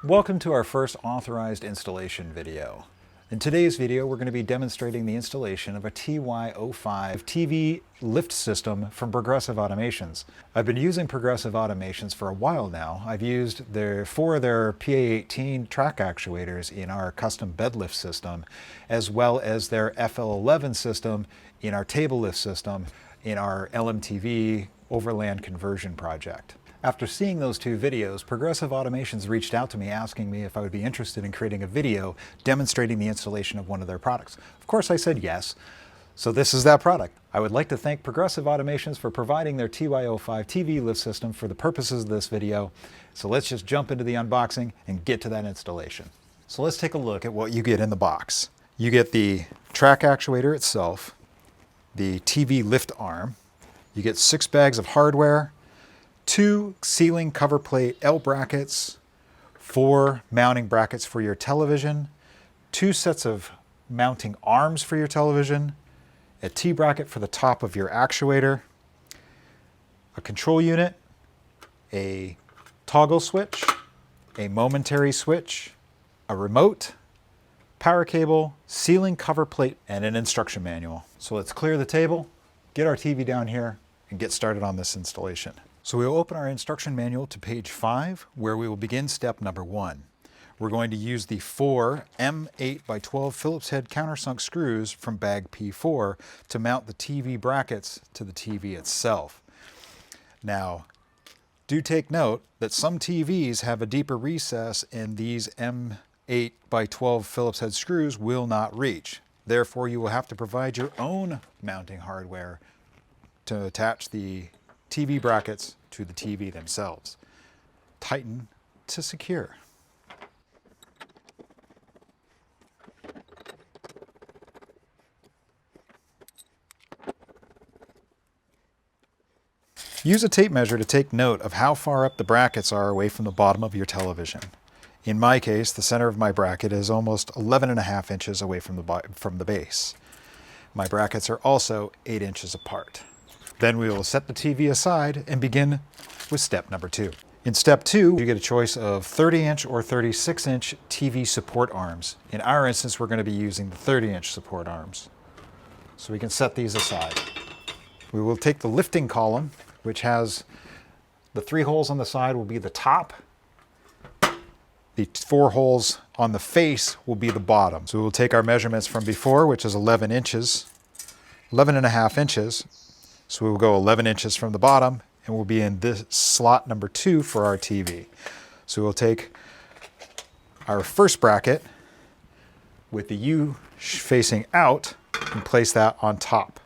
Welcome to our first authorized installation video. In today's video, we're going to be demonstrating the installation of a TY05 TV lift system from Progressive Automations. I've been using Progressive Automations for a while now. I've used four of their PA18 track actuators in our custom bed lift system, as well as their FL11 system in our table lift system in our LMTV overland conversion project. After seeing those two videos, Progressive Automations reached out to me asking me if I would be interested in creating a video demonstrating the installation of one of their products. Of course I said yes, so this is that product. I would like to thank Progressive Automations for providing their TY05 TV lift system for the purposes of this video. So let's just jump into the unboxing and get to that installation. So let's take a look at what you get in the box. You get the track actuator itself, the TV lift arm, you get 6 bags of hardware, 2 ceiling cover plate L brackets, 4 mounting brackets for your television, 2 sets of mounting arms for your television, a T-bracket for the top of your actuator, a control unit, a toggle switch, a momentary switch, a remote, power cable, ceiling cover plate, and an instruction manual. So let's clear the table, get our TV down here, and get started on this installation. So we'll open our instruction manual to page 5, where we will begin step number 1. We're going to use the 4 M8x12 Phillips head countersunk screws from bag P4 to mount the TV brackets to the TV itself. Now, do take note that some TVs have a deeper recess and these M8x12 Phillips head screws will not reach. Therefore, you will have to provide your own mounting hardware to attach the TV brackets to the TV themselves. Tighten to secure. Use a tape measure to take note of how far up the brackets are away from the bottom of your television. In my case, the center of my bracket is almost 11.5 inches away from the base. My brackets are also 8 inches apart. Then we will set the TV aside and begin with step number 2. In step 2, you get a choice of 30-inch or 36-inch TV support arms. In our instance, we're going to be using the 30-inch support arms. So we can set these aside. We will take the lifting column, which has the 3 holes on the side will be the top. The 4 holes on the face will be the bottom. So we will take our measurements from before, which is 11 inches, 11.5 inches. So we'll go 11 inches from the bottom, and we'll be in this slot number 2 for our TV. So we'll take our first bracket with the U facing out and place that on top.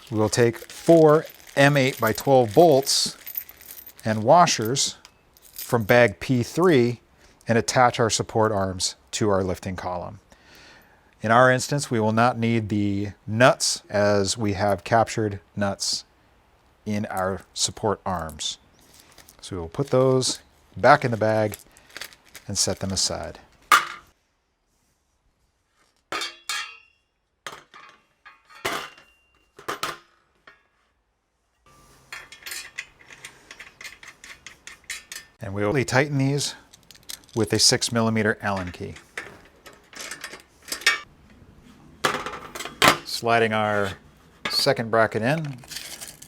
We'll take 4 M8x12 bolts and washers from bag P3 and attach our support arms to our lifting column. In our instance, we will not need the nuts as we have captured nuts in our support arms. So we'll put those back in the bag and set them aside. And we'll tighten these with a 6mm Allen key. Sliding our second bracket in,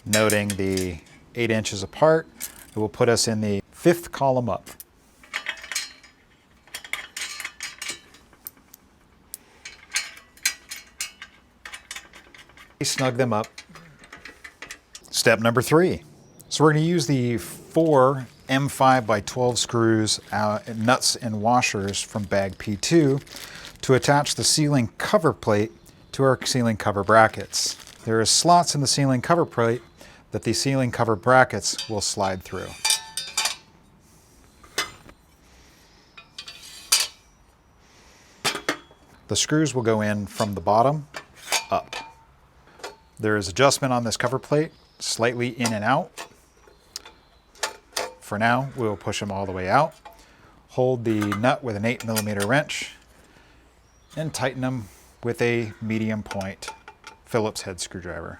noting the 8 inches apart, it will put us in the 5th column up. Snug them up. Step number 3. So we're going to use the 4 M5x12 screws, nuts and washers from bag P2 to attach the ceiling cover plate to our ceiling cover brackets. There are slots in the ceiling cover plate that the ceiling cover brackets will slide through. The screws will go in from the bottom up. There is adjustment on this cover plate, slightly in and out. For now, we'll push them all the way out. Hold the nut with an 8mm wrench and tighten them with a medium point Phillips head screwdriver.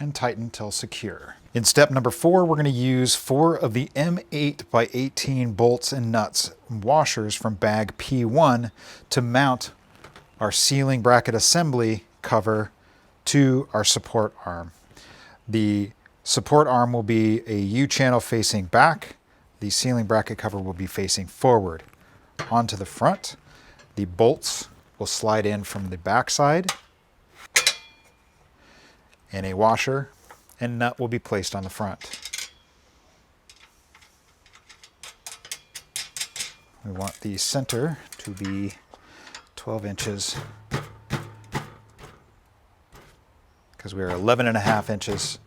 and tighten till secure. In step number 4, we're going to use 4 of the M8 by 18 bolts and nuts and washers from bag P1 to mount our ceiling bracket assembly cover to our support arm. The support arm will be a U-channel facing back. The ceiling bracket cover will be facing forward. Onto the front, the bolts will slide in from the back side, and a washer and nut will be placed on the front. We want the center to be 12 inches because we're 11.5 inches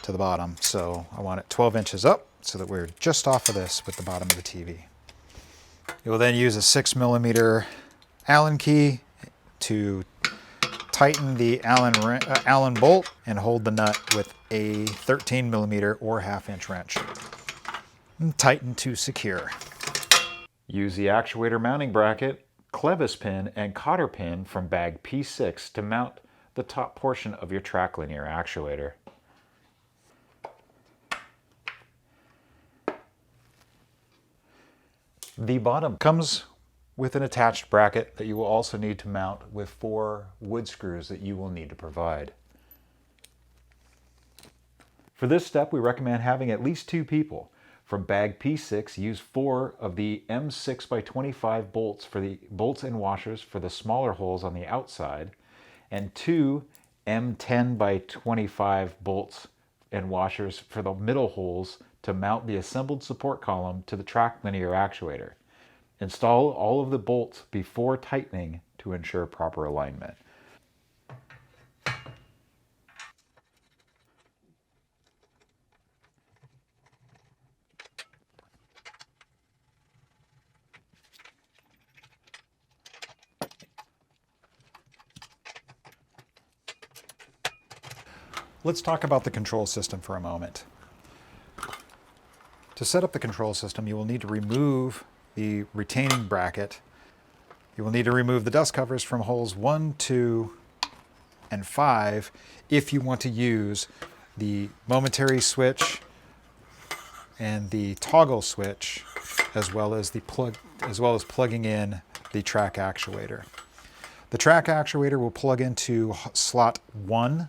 to the bottom. So I want it 12 inches up so that we're just off of this with the bottom of the TV. You will then use a 6mm Allen key to tighten the Allen bolt and hold the nut with a 13mm or 1/2 inch wrench. And tighten to secure. Use the actuator mounting bracket, clevis pin, and cotter pin from bag P6 to mount the top portion of your track linear actuator. The bottom comes with an attached bracket that you will also need to mount with 4 wood screws that you will need to provide. For this step, we recommend having at least 2 people. From bag P6, use 4 of the M6 by 25 bolts for the bolts and washers for the smaller holes on the outside, and 2 M10 by 25 bolts and washers for the middle holes to mount the assembled support column to the track linear actuator. Install all of the bolts before tightening to ensure proper alignment. Let's talk about the control system for a moment. To set up the control system, you will need to remove the retaining bracket. You will need to remove the dust covers from holes 1, 2, and 5 if you want to use the momentary switch and the toggle switch, as well as plugging in the track actuator. The track actuator will plug into slot 1,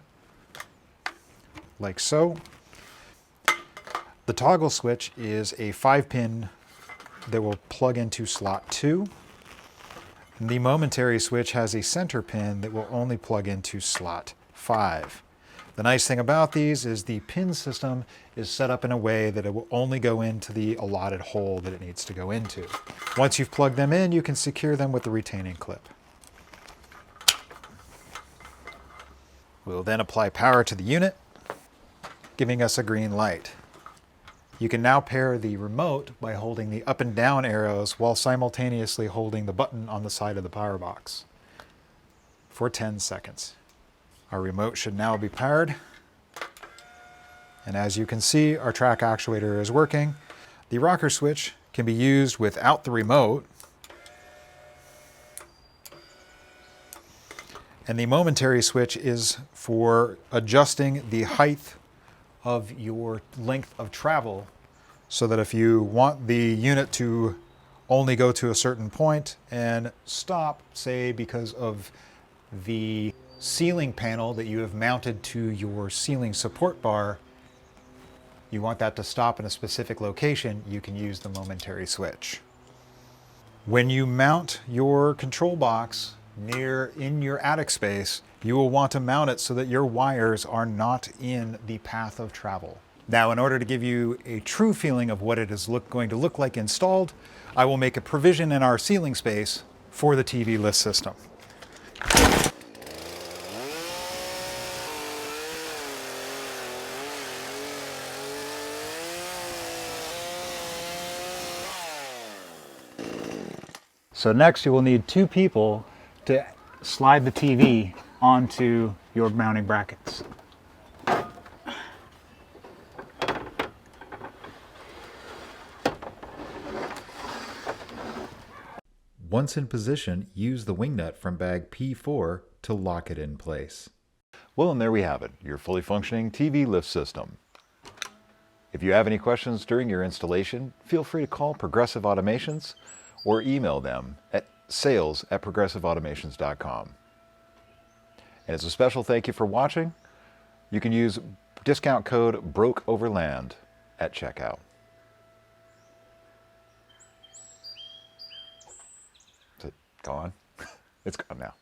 like so. The toggle switch is a 5-pin that will plug into slot 2. And the momentary switch has a center pin that will only plug into slot 5. The nice thing about these is the pin system is set up in a way that it will only go into the allotted hole that it needs to go into. Once you've plugged them in, you can secure them with the retaining clip. We'll then apply power to the unit, giving us a green light. You can now pair the remote by holding the up and down arrows while simultaneously holding the button on the side of the power box for 10 seconds. Our remote should now be powered. And as you can see, our track actuator is working. The rocker switch can be used without the remote. And the momentary switch is for adjusting the height of your length of travel, so that if you want the unit to only go to a certain point and stop, say because of the ceiling panel that you have mounted to your ceiling support bar, you want that to stop in a specific location, you can use the momentary switch. When you mount your control box in your attic space, you will want to mount it so that your wires are not in the path of travel. Now, in order to give you a true feeling of what it is going to look like installed, I will make a provision in our ceiling space for the TV lift system. So next you will need 2 people to slide the TV onto your mounting brackets. Once in position, use the wing nut from bag P4 to lock it in place. Well, and there we have it, your fully functioning TV lift system. If you have any questions during your installation, feel free to call Progressive Automations or email them at sales@progressiveautomations.com. And as a special thank you for watching, you can use discount code BROKEOVERLAND at checkout. Is it gone? It's gone now.